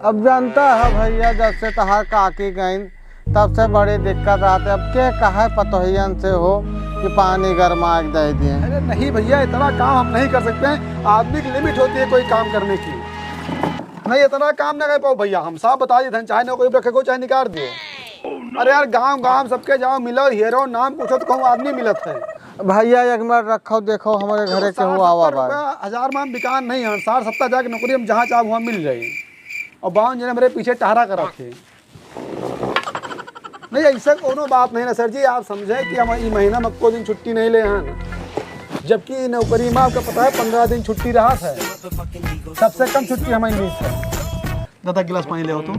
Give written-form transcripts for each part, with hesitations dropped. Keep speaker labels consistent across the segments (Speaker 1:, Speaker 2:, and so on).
Speaker 1: अब जानता है भैया, जब से तहार काकी गई तब से बड़ी दिक्कत आते। अब के कहा पतोहियन से हो कि पानी गर्मा के दे दिए।
Speaker 2: अरे नहीं भैया, इतना काम हम नहीं कर सकते हैं। आदमी की लिमिट होती है कोई काम करने की। नहीं इतना काम ना कर पाओ भैया। हम साफ बता दिए थे, चाहे नौकरी रखे को चाहे निकाल दियो। अरे यार गांव गांव सबके जाओ, मिलो हीरो नाम पूछो तो कहूँ आदमी मिलत है।
Speaker 1: भैया एक मिनट रखो, देखो हमारे घरे के हुआ आवा भाई।
Speaker 2: 1000 मान बिकान नहीं है। 60-70 जाके नौकरी हम जहाँ चाहो वहाँ मिल जाए। और 52 जने मेरे पीछे टहरा कर रखे। नहीं ऐसा कोनो बात नहीं ना सर जी। आप समझे कि हम ये महीना में को दिन छुट्टी नहीं ले हैं, जबकि नौकरी में आपका पता है 15 दिन छुट्टी रहा है। सबसे कम छुट्टी हमारी मिली है। दादा गिलास पानी ले तुम।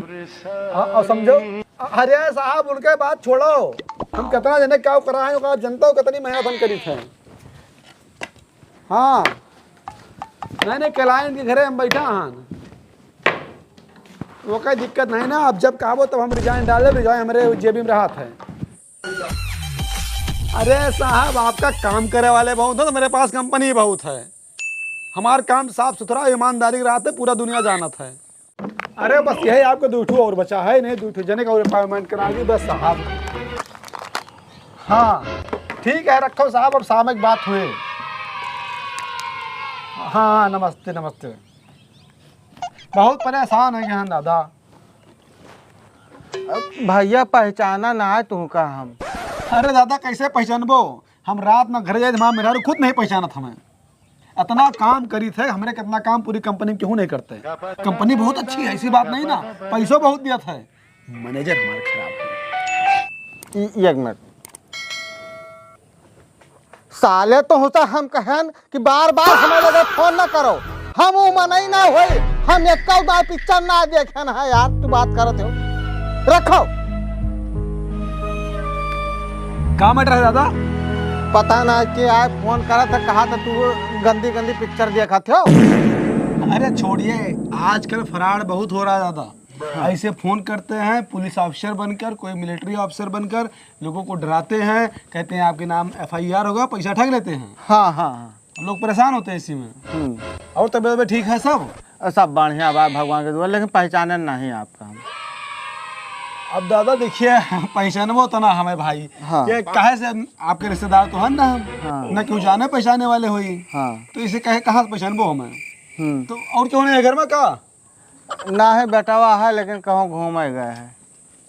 Speaker 2: और समझो, अरे साहब उनके बात छोड़ो। हम कितना जने क्या करा है आप जनता को कितनी मेहनत करी थे। हाँ नहीं क्लाइंट के घरे हम बैठा हैं, वो कोई दिक्कत नहीं ना। अब जब कहो तब हम रिजाइन डाले, रिजाइन हमारे जेबी में रहा था। अरे साहब आपका काम करे वाले बहुत है तो मेरे पास कंपनी बहुत है। हमारा काम साफ सुथरा ईमानदारी के रहते पूरा दुनिया जाना था। अरे बस यही आपको 2 और बचा है, नहीं 2 जने का और रिक्वायरमेंट करा दी बस साहब। हाँ ठीक है रखो साहब। अब शाम एक बात हुई। हाँ नमस्ते नमस्ते। बहुत परेशान है यहाँ दादा।
Speaker 1: भैया पहचाना ना है तू का हम।
Speaker 2: अरे दादा कैसे पहचानबो? हम रात में घर जाए मेरा खुद नहीं पहचाना था। मैं इतना काम करी थे, हमने कितना काम पूरी कंपनी में क्यों नहीं करते। कंपनी बहुत अच्छी है, ऐसी बात नहीं ना। पैसों बहुत दिया था। मैनेजर हमारे खराब है।
Speaker 1: एक मिनट साले तो होता हम कहन कि बार बार हमें लगे फोन ना करो। हम मनाई ना होई, हम एक पिक्चर ना देखे ना यार। तू बात करते हो रखो।
Speaker 2: क्या मैटर है दादा?
Speaker 1: पता ना कि आए फोन करा था, कहा था तू गंदी गंदी पिक्चर देखा थे।
Speaker 2: अरे छोड़िए, आजकल फराड बहुत हो रहा है दादा। ऐसे फोन करते हैं पुलिस ऑफिसर बनकर, कोई मिलिट्री ऑफिसर बनकर, लोगों को डराते हैं, कहते हैं आपके नाम FIR होगा, पैसा ठग लेते हैं।
Speaker 1: हाँ हाँ
Speaker 2: लोग परेशान होते हैं इसी में। और तबियत ठीक है सब?
Speaker 1: सब बढ़िया बात भगवान के दुआ, लेकिन पहचाने नहीं आपका हम।
Speaker 2: अब दादा देखिए पहचानबो तो ना हमें भाई।
Speaker 1: हाँ।
Speaker 2: ये कहे से आपके रिश्तेदार तो हैं ना हम।
Speaker 1: हाँ।
Speaker 2: ना क्यों जाने पहचाने वाले हुई।
Speaker 1: हाँ।
Speaker 2: तो इसे कहे कहाँ से पहचानबो हमें। तो और क्यों नहीं है घर में? का
Speaker 1: ना है बेटावा है, लेकिन कहूँ घूमे गए हैं।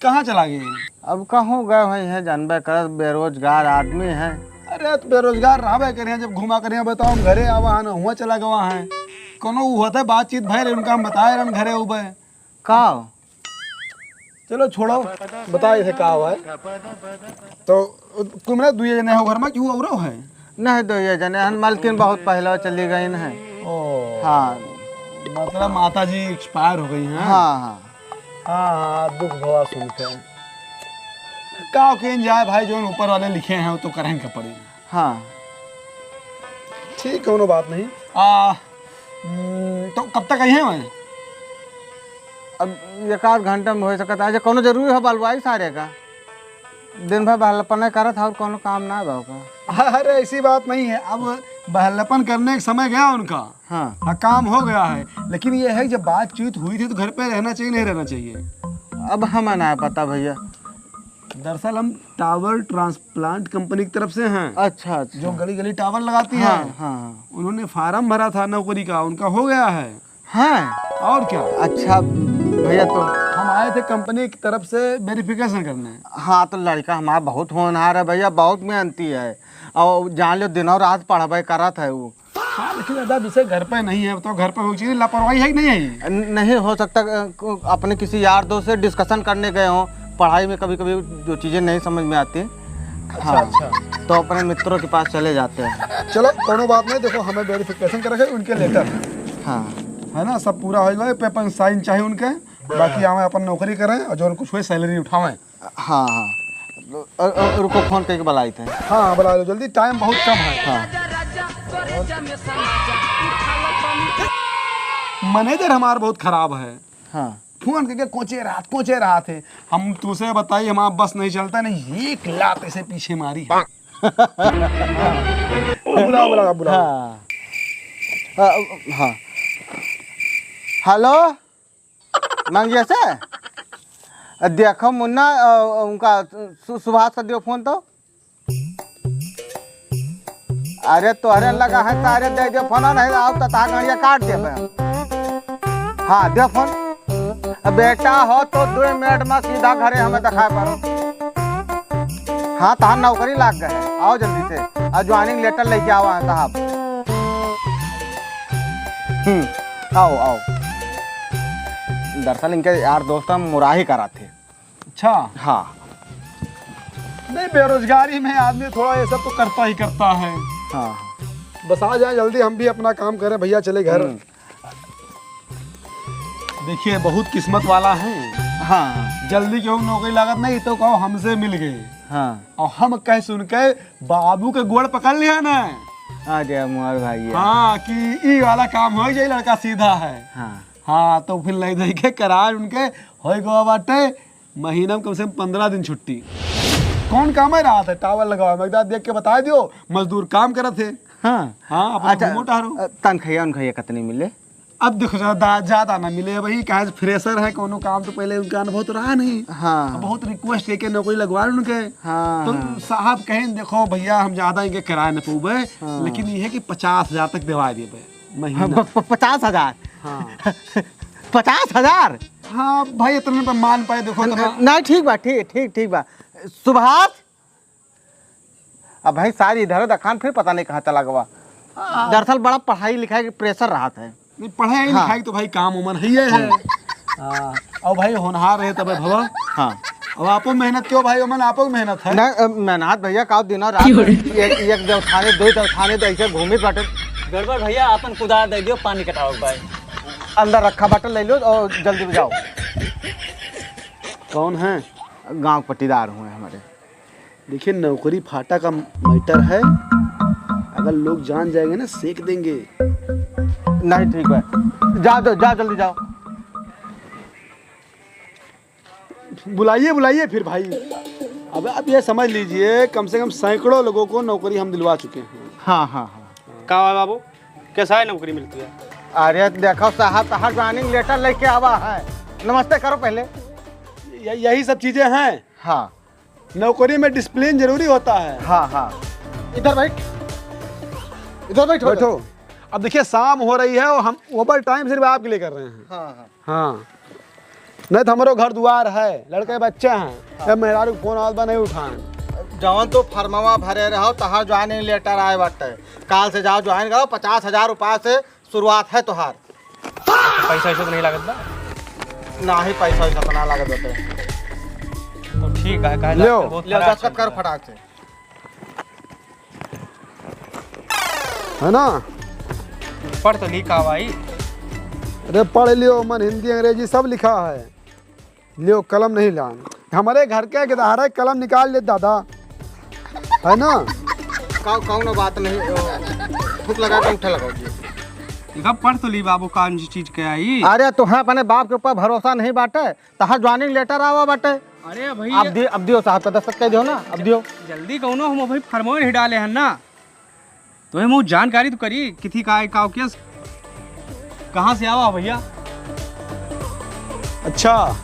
Speaker 2: कहाँ चला गए?
Speaker 1: अब कहूँ गए हुए हैं, जानबे कर बेरोजगार आदमी है।
Speaker 2: अरे तो बेरोजगार रहा करें, जब घुमा करें बताओ हम घरे आवा है हुआ चला गवा है। कोनो होता है बातचीत भाई उनका हम बताए रन घरे उबे
Speaker 1: का।
Speaker 2: चलो छोड़ो, बताए थे का हुआ है। तो तुमने 2 जने हो घर में, क्यों और है?
Speaker 1: नहीं 2 जने हैं, मालकिन बहुत पहले चली गई है।
Speaker 2: ओ
Speaker 1: हाँ
Speaker 2: मतलब माता जी एक्सपायर हो गई हैं।
Speaker 1: हाँ हाँ
Speaker 2: हाँ दुख भवा सुन के का कहीं जाए भाई, जो ऊपर वाले लिखे हैं वो तो करेंगे पड़ेगा।
Speaker 1: हाँ
Speaker 2: ठीक कोनो बात नहीं। तो कब तक आई है मैं?
Speaker 1: अब 1 घंटा में हो सकता है। कोनो जरूरी है बलवाई सारे का? दिन भर बहलपन करत और कोनो काम ना होगा।
Speaker 2: अरे ऐसी बात नहीं है। अब बहलपन करने का समय गया उनका।
Speaker 1: हाँ
Speaker 2: काम हो गया है, लेकिन ये है कि जब बातचीत हुई थी तो घर पे रहना चाहिए नहीं रहना चाहिए।
Speaker 1: अब हमें ना पता भैया।
Speaker 2: दरअसल हम टावर ट्रांसप्लांट कंपनी की तरफ से हैं।
Speaker 1: अच्छा अच्छा।
Speaker 2: जो गली गली टावर लगाती
Speaker 1: हाँ
Speaker 2: है।
Speaker 1: हाँ।
Speaker 2: उन्होंने फार्म भरा था नौकरी का, उनका हो गया है।
Speaker 1: हाँ
Speaker 2: और क्या।
Speaker 1: अच्छा भैया, तो
Speaker 2: हम आए थे कंपनी की तरफ से वेरिफिकेशन करने।
Speaker 1: हाँ तो लड़का हमारा बहुत होनहार है भैया, बहुत मेहनती है। और जान लो दिनों रात पढ़ाई करा था वो।
Speaker 2: हाँ लेकिन दादा जिसे घर पे नहीं है तो घर पे वो चीज़ लापरवाही है कि नहीं है?
Speaker 1: नहीं हो सकता अपने किसी यार दोस्त से डिस्कशन करने गए हों, पढ़ाई में कभी कभी जो चीज़ें नहीं समझ में आती। हाँ
Speaker 2: अच्छा
Speaker 1: तो अपने मित्रों के पास चले जाते हैं।
Speaker 2: चलो कोनो बात नहीं। देखो हमें वेरिफिकेशन कर रखे उनके लेटर
Speaker 1: हाँ
Speaker 2: है ना, सब पूरा हो जाए, पेपर साइन चाहिए उनके। बाकी हमें अपन नौकरी करें और जो कुछ हुए सैलरी उठावें।
Speaker 1: हाँ हाँ रुको फोन करके बुलाई थे।
Speaker 2: हाँ बुला लो जल्दी, टाइम बहुत कम है।
Speaker 1: हाँ
Speaker 2: मैनेजर हमारा बहुत खराब है।
Speaker 1: हाँ
Speaker 2: फोन करके कोचे रहा थे। हम तुझसे बताइए हमारा बस नहीं चलता, नहीं 1 लात ऐसे पीछे मारी। बुला बुला।
Speaker 1: हाँ हाँ हेलो मांगिए से देखो मुन्ना उनका सुभाष का दियो फोन तो। अरे तोहरे लगा है तारे दे दियो फोन नहीं आओ तो ता गाड़िया काट दे। हाँ दे फोन। बेटा हो तो 2 मिनट में सीधा घरे हमें दिखाए पर। हाँ तहां नौकरी लाग गए, आओ जल्दी से और ज्वाइनिंग लेटर लेके आओ साहब। आओ आओ। दरअसल इनके यार दोस्त हम मुराही करा थे।
Speaker 2: अच्छा
Speaker 1: हाँ
Speaker 2: नहीं, बेरोजगारी में आदमी थोड़ा ये सब तो करता ही करता है।
Speaker 1: हाँ
Speaker 2: बस आ जाए जल्दी, हम भी अपना काम करें, भैया चले घर। देखिए बहुत किस्मत वाला है।
Speaker 1: हाँ
Speaker 2: जल्दी क्यों नौकरी लागत नहीं तो कहो हमसे मिल गए।
Speaker 1: हाँ
Speaker 2: और हम कह सुन के बाबू के गोड़ पकड़ लिया ना।
Speaker 1: आ जाए मुआर भाई।
Speaker 2: हाँ कि ई वाला काम हो जाए, लड़का सीधा है।
Speaker 1: हाँ
Speaker 2: हाँ तो फिर ले दे के करार उनके हो गो बाटे महीना में कम से कम 15 दिन छुट्टी। कौन काम है रात है टावर लगाओ, मैं देख के बता दियो। मजदूर काम करे थे।
Speaker 1: हाँ
Speaker 2: हाँ अपना मोटा रो।
Speaker 1: तनखैया उनखैया कितनी मिले?
Speaker 2: अब देखो ज्यादा ना मिले भाई, कहे फ्रेशर है कोनो काम तो पहले उनका अनुभव तो रहा नहीं।
Speaker 1: हाँ
Speaker 2: बहुत रिक्वेस्ट करके नौकरी लगवा उनके।
Speaker 1: हाँ
Speaker 2: तो साहब कहें देखो भैया हम ज्यादा इनके किराया न पऊबे, लेकिन ये है कि 50,000 तक दिवा दिए महीना।
Speaker 1: 50,000?
Speaker 2: हाँ
Speaker 1: 50,000?
Speaker 2: हाँ भाई इतने पर मान पाए देखो तो।
Speaker 1: नहीं ठीक बा, ठीक बा। सुभाष अब भाई सारी इधर दखान फिर पता नहीं कहाँ चला गवा। दरअसल बड़ा पढ़ाई लिखाई के प्रेशर रहा था।
Speaker 2: नहीं पढ़ाई लिखाई तो भाई काम उमन ही है। और भाई होनहार है तब भवा। हाँ अब आपो मेहनत क्यों भाई, उमन आपो मेहनत है।
Speaker 1: नहीं मेहनत भैया का दिनों रात एक देवथाने 2 देवथाने तो ऐसे घूमी बाटे।
Speaker 3: गड़बड़ भैया अपन कुदार दे दियो, पानी कटाओ भाई।
Speaker 1: अंदर रखा बाटल ले लो और जल्दी जाओ।
Speaker 2: कौन है?
Speaker 1: गांव पट्टीदार हुए हमारे।
Speaker 2: देखिए नौकरी फाटा का मैटर है, अगर लोग जान जाएंगे ना सेक देंगे।
Speaker 1: नहीं ठीक है, जाओ जल्दी जाओ।
Speaker 2: बुलाइए फिर भाई। अब ये समझ लीजिए कम से कम सैकड़ों लोगों को नौकरी हम दिलवा चुके हैं।
Speaker 1: हाँ
Speaker 3: कहा बाबू कैसा है नौकरी मिलती है?
Speaker 1: अरे देखो साहब तहां ज्वाइनिंग लेटर लेके आवा है। नमस्ते करो पहले।
Speaker 2: यही सब चीजें हैं।
Speaker 1: हाँ
Speaker 2: नौकरी में डिसिप्लिन जरूरी होता है।
Speaker 1: हाँ इधर बैठो।
Speaker 2: अब देखिए शाम हो रही है और हम ओवर टाइम सिर्फ आपके लिए कर रहे हैं। हाँ नहीं तो हमारे घर द्वार है, लड़के बच्चे हैं। जब मेहरारू फोन आवाज नहीं उठाएं।
Speaker 1: जवन तो फर्मवा भरे रहो तहां ज्वाइनिंग लेटर आए बाटे। काल से जाओ ज्वाइन करो। 50,000 रुपया से शुरुआत है तुहार।
Speaker 3: पैसा ऐसा तो नहीं लागत बा?
Speaker 1: ना ही पैसा वैसा बना लागत होते।
Speaker 3: तो ठीक है, काहे
Speaker 1: लो
Speaker 3: बहुत
Speaker 1: ले
Speaker 3: खराब
Speaker 1: दस्तखत करो फटाक से।
Speaker 2: है ना?
Speaker 3: पढ़ तो लिखा भाई।
Speaker 2: अरे पढ़ लियो मन, हिंदी अंग्रेजी सब लिखा है। लियो कलम नहीं लान। हमारे घर के गिदारे कलम निकाल ले दादा, है ना?
Speaker 1: कौन बात नहीं, भूख लगा के उठे लगाओ जी।
Speaker 3: पढ़ तो ली बाबू, कौन सी चीज के आई?
Speaker 1: अरे तुम्हें अपने बाप के ऊपर भरोसा नहीं बाटे? तहां ज्वाइनिंग लेटर आवा बाटे।
Speaker 3: अरे भाई
Speaker 1: अब दियो साहब का दस्तखत कह दियो ना। अब दियो
Speaker 3: जल्दी कहो, हम भाई फरमान ही डाले हैं ना, तो हम जानकारी तो करी किथी का केस कहाँ से आवा भैया।
Speaker 2: अच्छा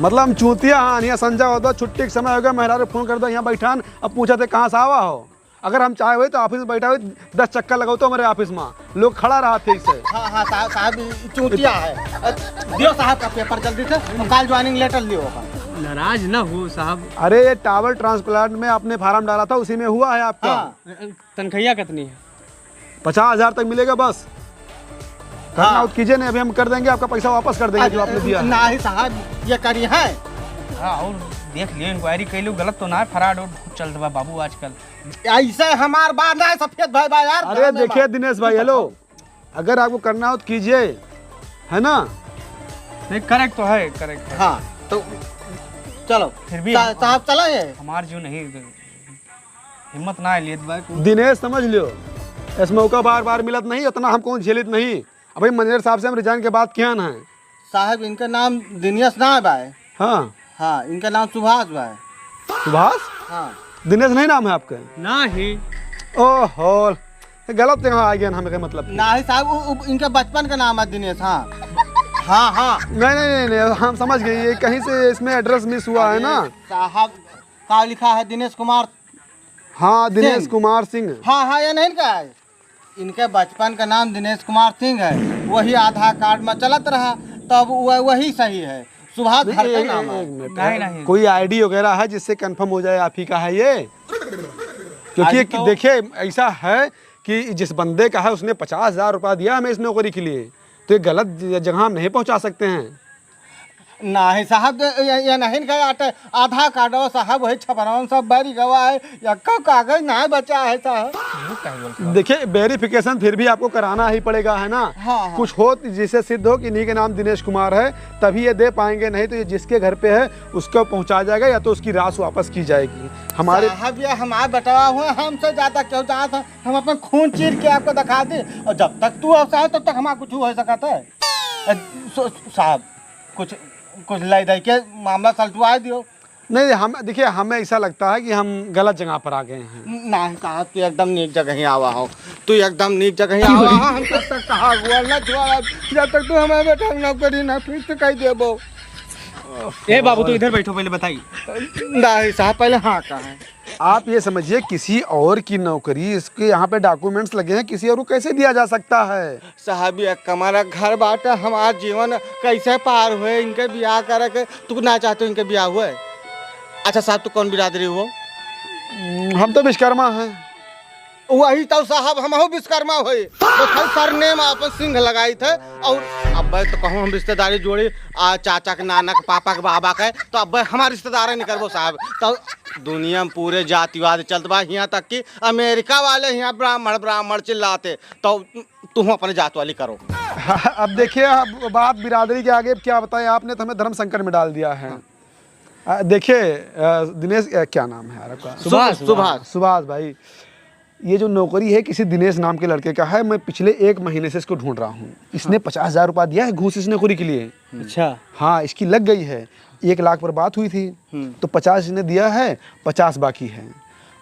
Speaker 2: मतलब हम चूतिया। हाँ यहाँ संजय होता छुट्टी के समय हो गया, मेहरा फोन कर दो यहाँ बैठान। अब पूछा थे कहाँ से आवा हो। अगर हम चाहे हुए तो ऑफिस में बैठा हुए 10 चक्कर लगाओ तो हमारे ऑफिस में लोग खड़ा रहा थे इससे।
Speaker 1: हाँ साहब चूतिया है। दियो साहब का पेपर जल्दी से, कल ज्वाइनिंग लेटर लियो।
Speaker 3: नाराज ना हो साहब।
Speaker 2: अरे ये टावर ट्रांसप्लांट में आपने फार्म डाला था, उसी में हुआ है आपका।
Speaker 3: तनख्वाह कितनी है?
Speaker 2: 50,000 तक मिलेगा बस। करना कीजिए, नहीं अभी हम कर देंगे, आपका पैसा वापस कर देंगे जो आपने दिया।
Speaker 1: ना ही साहब ये करी है।
Speaker 3: हाँ और देख लियो, इंक्वायरी कर लो, गलत तो ना है। फराड और चल रहा बाबू आजकल।
Speaker 1: ऐसे हमार बात ना है सफेद भाई यार।
Speaker 2: अरे देखिए दिनेश भाई, हेलो, अगर आपको करना हो तो कीजिए, है ना?
Speaker 3: नहीं करेक्ट तो है, करेक्ट है।
Speaker 1: हाँ तो चलो
Speaker 3: फिर भी
Speaker 1: साहब चला है।
Speaker 3: हमार जो नहीं हिम्मत ना है लिए
Speaker 2: दिनेश समझ लियो, इस मौका बार बार मिलत नहीं, उतना हम कौन झेलित नहीं। अभी मैनेजर साहब से हम रिजाइन के बाद क्या ना है
Speaker 1: साहब, इनका नाम दिनेश ना है भाई। हाँ इनका नाम सुभाष भाई।
Speaker 2: सुभाष?
Speaker 1: हाँ
Speaker 2: दिनेश नहीं नाम है आपका?
Speaker 3: ना ही।
Speaker 2: ओहो गलत जगह आ गया हमें, मतलब
Speaker 1: ना ही साहब इनका बचपन का नाम है दिनेश। हाँ हाँ हाँ
Speaker 2: नहीं, हम समझ गए, ये कहीं से इसमें एड्रेस मिस हुआ है ना।
Speaker 1: साहब का लिखा है दिनेश कुमार।
Speaker 2: हाँ, दिनेश
Speaker 1: सिंह।
Speaker 2: कुमार सिंह।
Speaker 1: हाँ हाँ, ये नहीं का है, इनके बचपन का नाम दिनेश कुमार सिंह है, वही आधार कार्ड में चलत रहा, तब वही सही है। सुभाष घर का नाम है।
Speaker 3: नहीं
Speaker 2: कोई आईडी वगैरह है जिससे कंफर्म हो जाए आप ही का है ये? क्योंकि
Speaker 3: तो-
Speaker 2: देखिए ऐसा है कि जिस बंदे का है उसने 50,000 रुपया दिया हमें इस नौकरी के लिए, तो ये गलत जगह हम नहीं पहुंचा सकते हैं।
Speaker 1: नहीं साहब, ये नहीं का आधार कार्ड हो साहब, वही छपरावन सब बैरी गवा है, या कागज नहीं बचा है साहब।
Speaker 2: देखिए वेरिफिकेशन फिर भी आपको कराना ही पड़ेगा, है ना।
Speaker 1: हाँ।
Speaker 2: कुछ हो जिसे सिद्ध हो कि इन्हीं के नाम दिनेश कुमार है, तभी ये दे पाएंगे, नहीं तो ये जिसके घर पे है उसको पहुंचा जाएगा या तो उसकी राशि वापस की जाएगी। हमारे
Speaker 1: साहब ये हमारे बटवा हुए, हमसे ज्यादा क्यों चाहता है, हम अपना खून चीर के आपको दिखा दे, और जब तक तू अवसर है तब तक हमारा कुछ हो सकता है। साहब कुछ ले दे के मामला सलटवा दियो।
Speaker 2: नहीं, हम देखिए हमें ऐसा लगता है कि हम गलत जगह पर आ गए हैं।
Speaker 1: नहीं साहब, तू एकदम नीक जगह ही आवा हो, तू एकदम नीक जगह ही आवा हो। हम तब तक कहा हुआ न छुआ, जब तक तू हमारे बेटा नौकरी ना फिर से कह देबो।
Speaker 3: ए बाबू तो इधर बैठो, पहले बताइए।
Speaker 1: नहीं साहब, पहले हाँ कहा।
Speaker 2: आप ये समझिए किसी और की नौकरी, इसके यहाँ पे डॉक्यूमेंट्स लगे हैं, किसी और को कैसे दिया जा सकता है?
Speaker 1: साहब ये हमारा घर बाटे, हमारा जीवन कैसे पार हुए, इनके ब्याह करे के तू ना चाहते इनके ब्याह हुए। अच्छा साहब, तू कौन बिरादरी हो?
Speaker 2: हम तो विश्वकर्मा हैं।
Speaker 1: वही तो साहब, हम विश्वकर्मा हुए, तो सरनेम अपन सिंह लगाई थे, और अब तो कहूँ हम रिश्तेदारी जोड़ी चाचा के, नाना के, पापा के, बाबा के, तो अब हमारे रिश्तेदार नहीं करबो साहब। तो दुनिया में पूरे जातिवाद चलत बा, यहाँ तक कि अमेरिका वाले यहाँ ब्राह्मण चिल्लाते, तो तुम अपने जात वाली करो।
Speaker 2: अब देखिए, अब बात बिरादरी के आगे क्या बताएं, आपने तो हमें धर्म संकट में डाल दिया है। देखिए दिनेश, क्या नाम है आपका? सुभाष भाई, ये जो नौकरी है किसी दिनेश नाम के लड़के का है। मैं पिछले 1 महीने से इसको ढूंढ रहा हूँ। इसने 50,000 रुपया दिया है घूस इस नौकरी के लिए।
Speaker 3: अच्छा।
Speaker 2: हाँ, इसकी लग गई है, 1 लाख पर बात हुई थी, तो 50 इसने दिया है, 50 बाकी है।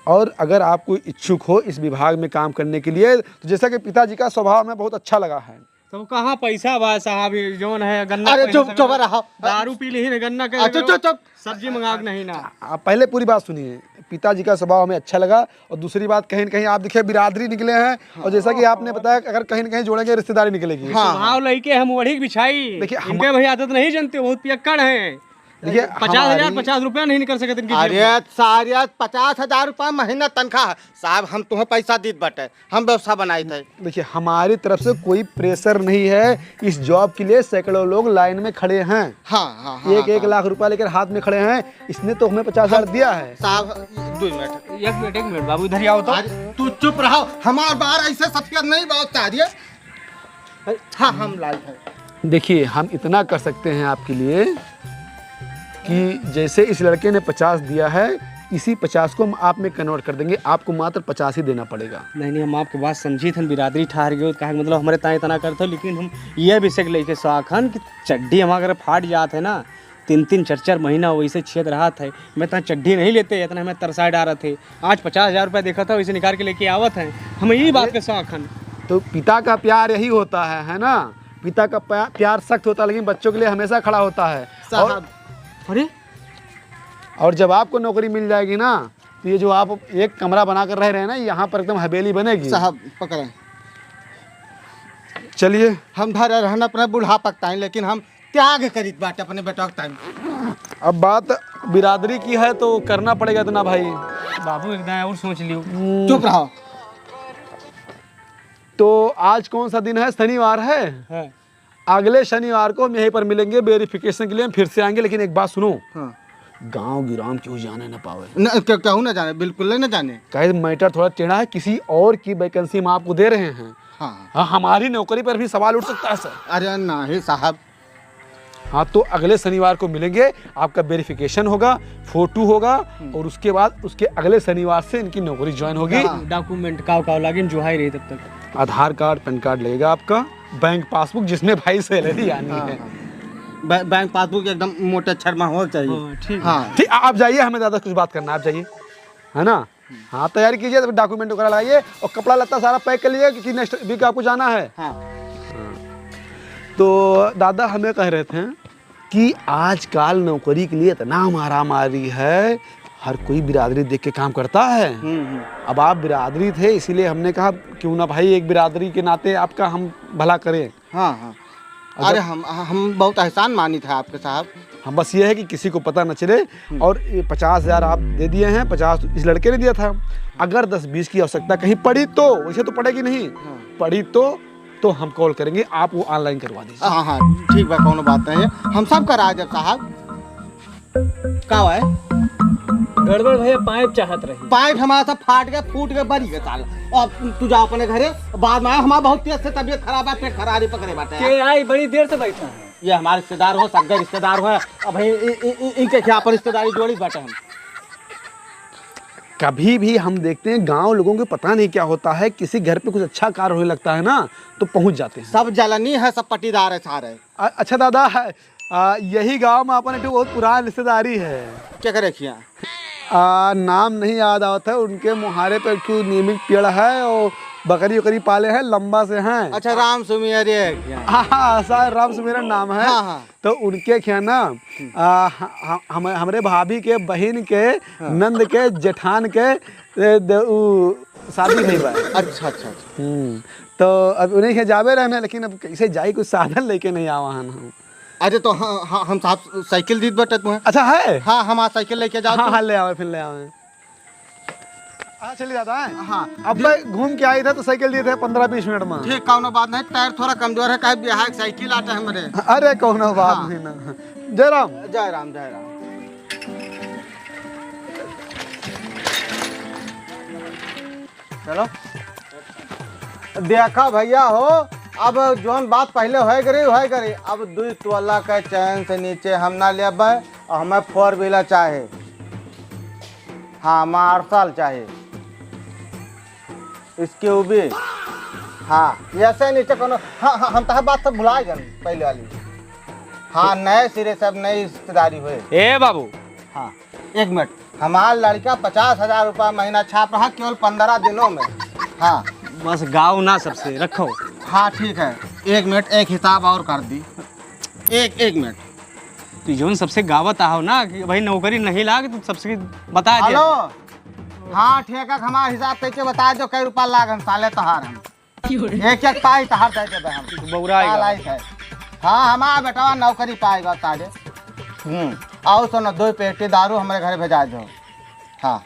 Speaker 2: और अगर आप कोई इच्छुक हो इस विभाग में काम करने के लिए, तो जैसा कि पिताजी का स्वभाव हमें बहुत अच्छा लगा है।
Speaker 3: तो कहाँ पैसा बा साहब, ये जोन है गन्ना।
Speaker 1: अरे चुप रहो,
Speaker 3: दारू पी ली है, गन्ना के
Speaker 1: चुप,
Speaker 3: सब्जी मंगा नहीं ना।
Speaker 2: आप पहले पूरी बात सुनिए। पिताजी का स्वभाव हमें अच्छा लगा, और दूसरी बात कहीं न कहीं आप देखिए बिरादरी निकले हैं, और जैसा कि आपने बताया अगर कहीं न कहीं जोड़ेंगे रिश्तेदारी निकलेगी।
Speaker 3: भाव लइके हम वही बिछाई।
Speaker 2: देखिए,
Speaker 3: इनके भाई आदत नहीं जानते, बहुत पियक्कड़ है।
Speaker 2: देखिए
Speaker 3: 50,000 50 रुपया नहीं निकल सकते इनकी जेब
Speaker 1: अरे सारे 50,000 रुपया महीना तनख्वाह साहब, हम तुम्हें पैसा दीत बटे, हम व्यवस्था बनाई थे।
Speaker 2: देखिए हमारी तरफ से कोई प्रेशर नहीं है, इस जॉब के लिए सैकड़ों लोग लाइन में खड़े हैं।
Speaker 1: हाँ,
Speaker 2: 1 लाख रुपया लेकर हाथ में खड़े हैं, इसने तो हमें 50,000 दिया है।
Speaker 1: साहब 2 मिनट,
Speaker 3: एक मिनट बाबू, इधर ही आओ तो।
Speaker 1: तू चुप रहो, हमार बार ऐसे सफेद नहीं बहुत चाहिए। हाँ, हम लाइक है।
Speaker 2: देखिए हम इतना कर सकते हैं आपके लिए कि जैसे इस लड़के ने 50 दिया है, इसी 50 को हम आप में कन्वर्ट कर देंगे, आपको मात्र 50 ही देना पड़ेगा।
Speaker 3: नहीं, हम आपके बात समझी थन, बिरादरी ठहर गए कहा मतलब हमारे ताए तना करते, लेकिन हम ये विषय लेके शौखन कि चड्डी हम अगर फाट जाते है ना, 3 4 महीना वैसे छेद रहा था, मैं तो चड्डी नहीं लेते, इतना हमें तरसाए डाल रहे थे। आज 50,000 रुपया देखा था, वैसे निकाल के लेके आवत है, हमें यही बात के शौखन।
Speaker 2: तो पिता का प्यार यही होता है ना। पिता का प्यार सख्त होता है, लेकिन बच्चों के लिए हमेशा खड़ा होता है।
Speaker 3: अरे
Speaker 2: और जब आपको नौकरी मिल जाएगी ना, तो ये जो आप एक कमरा बना कर रह रहे हैं ना, यहाँ पर एकदम हवेली बनेगी।
Speaker 1: साहब पकड़ें,
Speaker 2: चलिए
Speaker 1: हम धर रहना अपना बुढ़ापा तक, लेकिन हम त्याग करीत बाटे अपने बेटा के टाइम।
Speaker 2: अब बात बिरादरी की है तो करना पड़ेगा इतना भाई।
Speaker 3: बाबू एकदम और सोच लियो।
Speaker 1: चुप रहो।
Speaker 2: तो आज कौन सा दिन है? शनिवार है। अगले शनिवार को हम यहीं पर मिलेंगे, वेरिफिकेशन के लिए हम फिर से आएंगे। लेकिन एक बात सुनो, गांव गिराम क्यों जाने न पावे।
Speaker 1: क्यों ना जाने, बिल्कुल न जाने।
Speaker 2: कहे मैटर थोड़ा टेढ़ा है, किसी और की वैकेंसी हम आपको दे रहे हैं। हाँ, हमारी नौकरी पर भी सवाल उठ सकता है सर।
Speaker 1: अरे नहीं साहब।
Speaker 2: हाँ, तो अगले शनिवार को मिलेंगे, आपका वेरिफिकेशन होगा, फोटो होगा, और उसके बाद उसके अगले शनिवार से इनकी नौकरी ज्वाइन होगी।
Speaker 3: डॉक्यूमेंट का लगे जो है रही तब तक।
Speaker 2: आधार कार्ड, पैन कार्ड लगेगा आपका, बैंक पासबुक जिसमें भाई सैलरी आनी है।
Speaker 1: बैंक पासबुक एकदम मोटे अक्षर में हो चाहिए।
Speaker 3: ठीक।
Speaker 1: हाँ
Speaker 2: ठीक, आप जाइए, हमें ज़्यादा कुछ बात करना, आप जाइए, है ना। हाँ, तैयारी कीजिए, तो डॉक्यूमेंट वगैरह लगाइए, और कपड़ा लत्ता सारा पैक कर लीजिए, क्योंकि नेक्स्ट वीक आपको जाना है।
Speaker 1: हाँ।
Speaker 2: तो दादा हमें कह रहे थे कि आजकल नौकरी के लिए इतना मारामारी है, हर कोई बिरादरी देख के काम करता है। अब आप बिरादरी थे इसीलिए हमने कहा क्यों ना भाई एक बिरादरी के नाते आपका हम भला करें।
Speaker 1: हाँ हाँ, अरे हम बहुत एहसान मानी था आपके साहब।
Speaker 2: हम बस ये है कि किसी को पता न चले। और ये 50,000 आप दे दिए हैं, 50 इस लड़के ने दिया था। अगर 10-20 की आवश्यकता कहीं पड़ी तो, वैसे तो पड़ेगी नहीं, पड़ी तो हम कॉल करेंगे, आप वो ऑनलाइन करवा दीजिए।
Speaker 1: हाँ हाँ ठीक है, कोनो बात नहीं है, हम सब करा जब साहब। का है
Speaker 3: गड़बड़ भैया, पाइप चाहत रही।
Speaker 1: पाइप हमारा सब फाट गया, फूट गया, बरी गया साला। और तू जा अपने घरे, बाद में हमारा बहुत तेज से तबीयत खराब है, पेट खराबी पकड़े बाटे।
Speaker 3: के आई बड़ी देर से बैठा है।
Speaker 1: ये हमारे रिश्तेदार हो, सगे रिश्तेदार हो। अब भाई इनके क्या पर रिश्तेदारी जोड़ी बाटे। हम
Speaker 2: कभी भी हम देखते हैं गांव लोगों को पता नहीं क्या होता है, किसी घर पे कुछ अच्छा कार्य होने लगता है ना तो पहुंच जाते हैं।
Speaker 1: सब जलनी है, सब पट्टीदार है सारे।
Speaker 2: अच्छा दादा, यही गांव में अपन एक बहुत पुरानी रिश्तेदारी है।
Speaker 1: क्या करे खिया?
Speaker 2: नाम नहीं याद आता है, उनके मुहारे पे एक नियमित पेड़ है और बकरी वकरी पाले हैं, लंबा से हैं।
Speaker 1: अच्छा, राम सुमिर।
Speaker 2: हाँ सर, राम सुमिरन नाम है।
Speaker 1: हाँ हाँ।
Speaker 2: तो उनके क्या ना हमारे भाभी के बहन के नंद के जेठान के शादी नहीं बा।
Speaker 1: अच्छा अच्छा।
Speaker 2: तो अब उन्हें के जावे रहना, लेकिन अब कैसे जाई, कुछ साधन लेके नहीं आवा हम।
Speaker 1: अरे तो हाँ, हम साहब साइकिल दी बटे तुम्हें।
Speaker 2: अच्छा है।
Speaker 1: हाँ, हम आज साइकिल लेके जाओ।
Speaker 2: हाँ, ले आवे, फिर ले आवे। चलिए दादा है।
Speaker 1: हाँ,
Speaker 2: अब मैं घूम के आई था तो साइकिल दिए थे 15-20 मिनट में।
Speaker 1: ठीक, कौनो बात नहीं, टायर थोड़ा कमजोर है, कहीं बिहार साइकिल आता है हमारे।
Speaker 2: अरे कौनो बात नहीं ना। जय राम।
Speaker 1: जय राम जय राम। चलो देखा भैया हो, अब जोन बात पहले हो गई, अब 2 तोला के चैन से नीचे हम ना लेब, और हमें 4 व्हीलर चाहे। हाँ, मार्शल चाहे, इसके भी। हाँ, ऐसे नीचे कोनो। हाँ हाँ, हम तो बात सब भुला गए पहले वाली। हाँ, नए सिरे से अब नई रिश्तेदारी हुए।
Speaker 3: ए बाबू,
Speaker 1: हाँ 1 मिनट, हमारा लड़का 50,000 रुपया महीना छाप रहा केवल 15 दिनों में। हाँ
Speaker 3: बस गाँव ना सबसे रखो।
Speaker 1: हाँ ठीक है, 1 मिनट, एक हिसाब और कर दी। एक मिनट,
Speaker 3: तो जोन सबसे गावत आओ ना कि भाई नौकरी नहीं लाग, तो सबसे बता दे।
Speaker 1: हेलो। हाँ ठेका हमारा हिसाब कैसे बता दो, कई रुपया लाग हम साले तहार। हम एक पाई तहार दे देबे हम।
Speaker 3: बौराएगा।
Speaker 1: हाँ, हमारा बेटा नौकरी पाएगा ताजे। आओ सुनो, 2 पेटी दारू हमारे घर भेजा दो। हाँ,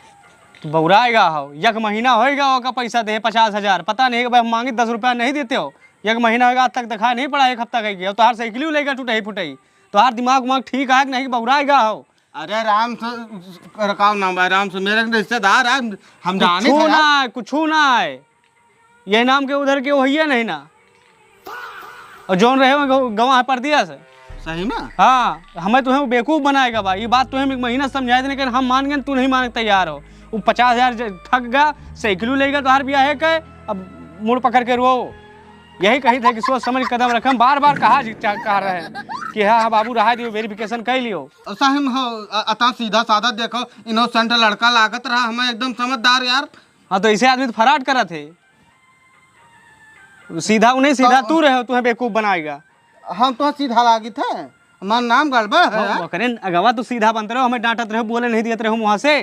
Speaker 3: तो बौराएगा हो, 1 महीना होएगा का पैसा दे 50,000। पता नहीं भाई, हम मांगे 10 रुपया नहीं देते हो। 1 महीना होगा, आज तक दिखा नहीं पड़ा, 1 हफ्ता कह गया। तो हर साइकिल लेगा टूटई फुटई, तो हर दिमाग उमाग ठीक है कि नहीं, बौराएगा हो।
Speaker 1: अरे राम से रकाव नाम है, राम से मेरे रिश्तेदार है, हम जाने
Speaker 3: कुछ ना कुछ ना है, ये नाम के उधर के वही है नहीं ना। और जोन रहे गवाह पर दिया से
Speaker 1: सही में।
Speaker 3: हाँ, हमें तुम्हें बेवकूफ़ बनाएगा भाई, ये बात तुम्हें 1 महीना समझाए थे, लेकिन हम मान गए, तू नहीं मानने तैयार हो। वो 50,000 ठग गया, साइकिल लेगा तो हर ब्याह है के, अब मुड़ पकड़ के रो। यही कही थे कि सोच समझ कदम रखें। बार बार कहा रहे हैं कि हाँ बाबू रहा दियो, वेरिफिकेशन कर लियो।
Speaker 1: सही में हो, अतः सीधा साधा देखो, इनोसेंट लड़का लागत रहा, हमें एकदम समझदार यार।
Speaker 3: हाँ, तो ऐसे आदमी तो फराड करा थे। सीधा उन्हें सीधा तू रहे हो, तुम्हें बेवकूफ़ बनाएगा।
Speaker 1: हम तो सीधा लागी थे, हमारा नाम गड़बड़ है।
Speaker 3: करें अगवा तो सीधा बनते रहो, हमें डांटत रहो, बोले नहीं दिए रहो वहाँ से।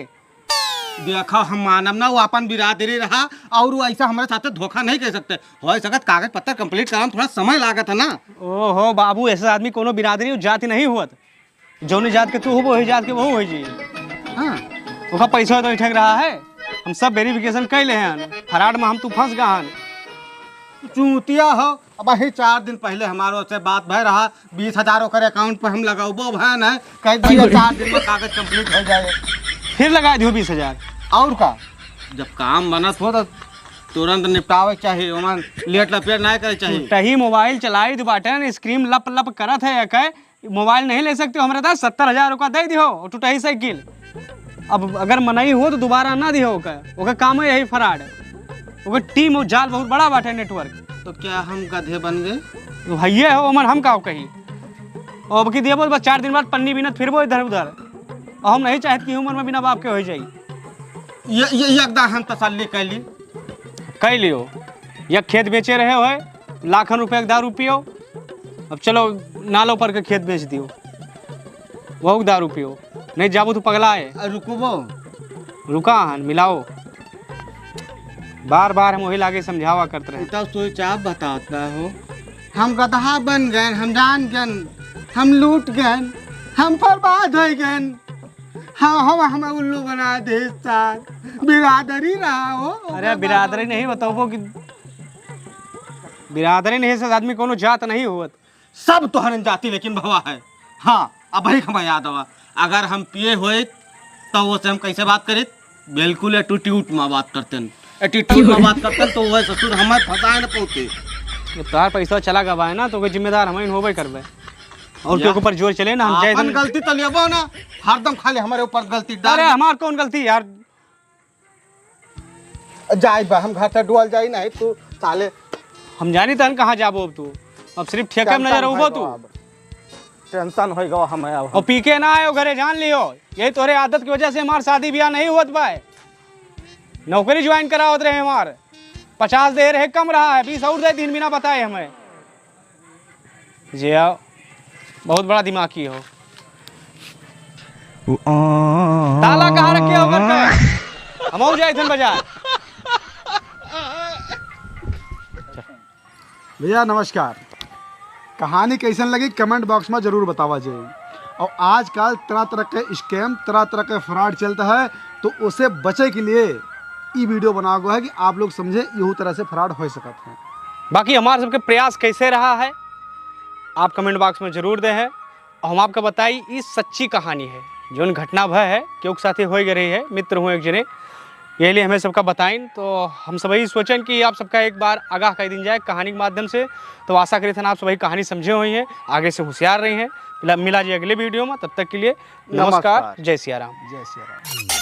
Speaker 1: देखा, हम मानव ना, वो अपन बिरादरी रहा, और वो ऐसा हमारे साथ धोखा नहीं कर सकते। हो सकत कागज पत्तर कंप्लीट कराने थोड़ा समय लागत है ना।
Speaker 3: ओहो बाबू, ऐसा आदमी कोनो बिरादरी जाति नहीं हुआ। जौनी जात के तू हो, वही जात के वो हो जी।
Speaker 1: हाँ,
Speaker 3: उसका पैसा तो ठग रहा है। हम सब वेरिफिकेशन कर ले हैं, फराड में हम तू फंस गया हन।
Speaker 1: चूतिया हो। अब वही 4 दिन पहले हमारो से बात भय रहा, 20,000 ओकर अकाउंट पर हम लगाओ भैन है, कह दिया 4 दिन में कागज कंप्लीट हो जाए।
Speaker 3: फिर लगा दियो 20,000।
Speaker 1: और का, जब काम बनत हो तो तुरंत निपटावे चाहिए, ओमन लेट लपेट नहीं करे चाहिए।
Speaker 3: टही मोबाइल चलाई दो बाटन, स्क्रीन लप लप करत है। एक मोबाइल नहीं ले सकते हो, हमारे पास 70,000 का दे दियो, टूटही साइकिल। अब अगर मनाई हो तो दोबारा ना दियो। ओका काम है यही फराड। ओकर टीम और जाल बहुत बड़ा बाटे नेटवर्क।
Speaker 1: तो क्या हम गधे बन गए?
Speaker 3: तो भैया हो अमन, हम का कही। और अब की दिए बस 4 दिन बाद पन्नी बिना फिर वो इधर उधर। और हम नहीं चाहते कि उम्र में बिना बाप के हो जाए।
Speaker 1: ये एकदम हम तसल्ली कैली
Speaker 3: कह लियो। या खेत बेचे रहे हो लाखों रुपये का दारू पियो, अब चलो नालो पर के खेत बेच दियो, बहुत दारू पियो, नहीं जाबो तो पगला है।
Speaker 1: रुकबो
Speaker 3: रुका हन मिलाओ, बार बार हम वही लागे समझावा करते रहे।
Speaker 1: तब सोच आप बताता हो, हम गधा बन गए, हम जान गए, हम लूट गए, हम बर्बाद हो गए, हम उल्लू बना दे सार बिरादरी रहा हो।
Speaker 3: अरे बिरादरी नहीं बताओ कि बिरादरी नहीं से आदमी कोनो जात नहीं हुआ,
Speaker 1: सब तोहर जाति लेकिन भवा है। हाँ अब भाई हमें याद हुआ, अगर हम पिए हुए तो वो से हम कैसे बात करें, बिल्कुल एटीट्यूड में बात करते हैं, एटीट्यूड में बात करते हैं, तो वह ससुर हमें फंसाए न पहुँचे।
Speaker 3: तार पैसा चला गवा है ना, तो कोई जिम्मेदार हमें होबे करबे, और के ऊपर जोर चले ना हम जाए
Speaker 1: अपन गलती तो लेबो ना, हरदम खाली हमारे ऊपर गलती डाल।
Speaker 3: अरे हमार कौन गलती यार,
Speaker 1: जाए बा हम घर से डुअल जाई नहीं तू साले,
Speaker 3: हम जानी तहन कहाँ जाबो अब तू, अब सिर्फ ठेके में नजर उबो तू,
Speaker 1: टेंशन हो गया हमें अब।
Speaker 3: और पी के ना आयो घरे, जान लियो यही तोरे आदत की वजह से हमार शादी ब्याह नहीं हुआ पाए, नौकरी ज्वाइन करा होते रहे हमार, 50 दे रहे कम रहा है, 20 और दे 3 महीना बताए हमें। जी आओ, बहुत बड़ा दिमाग की हो। ताला कहाँ रखे हो घर पे, हम जाए थे बाजार।
Speaker 2: भैया नमस्कार, कहानी कैसन लगी कमेंट बॉक्स में ज़रूर बतावा जाए। और आजकल तरह तरह के स्कैम, तरह तरह के फ्रॉड चलता है, तो उसे बचे के लिए ये वीडियो बनाया गया है कि आप लोग समझे यहू तरह से फ्रॉड हो सकते हैं।
Speaker 3: बाकी हमारे सबके प्रयास कैसे रहा है आप कमेंट बॉक्स में जरूर दे है, और हम आपको बताई ये सच्ची कहानी है, जो घटना भय है क्यों साथी हो गई रही है, मित्र हुए एक जने, यही लिए हमें सबका बताएं। तो हम सभी सोचें कि आप सबका एक बार आगाह कर दी जाए कहानी के माध्यम से। तो आशा करी थे आप सभी कहानी समझे हुई हैं, आगे से होशियार रही हैं। मिला जी अगले वीडियो में, तब तक के लिए नमस्कार, जय सिया राम।
Speaker 2: जय श्री राम।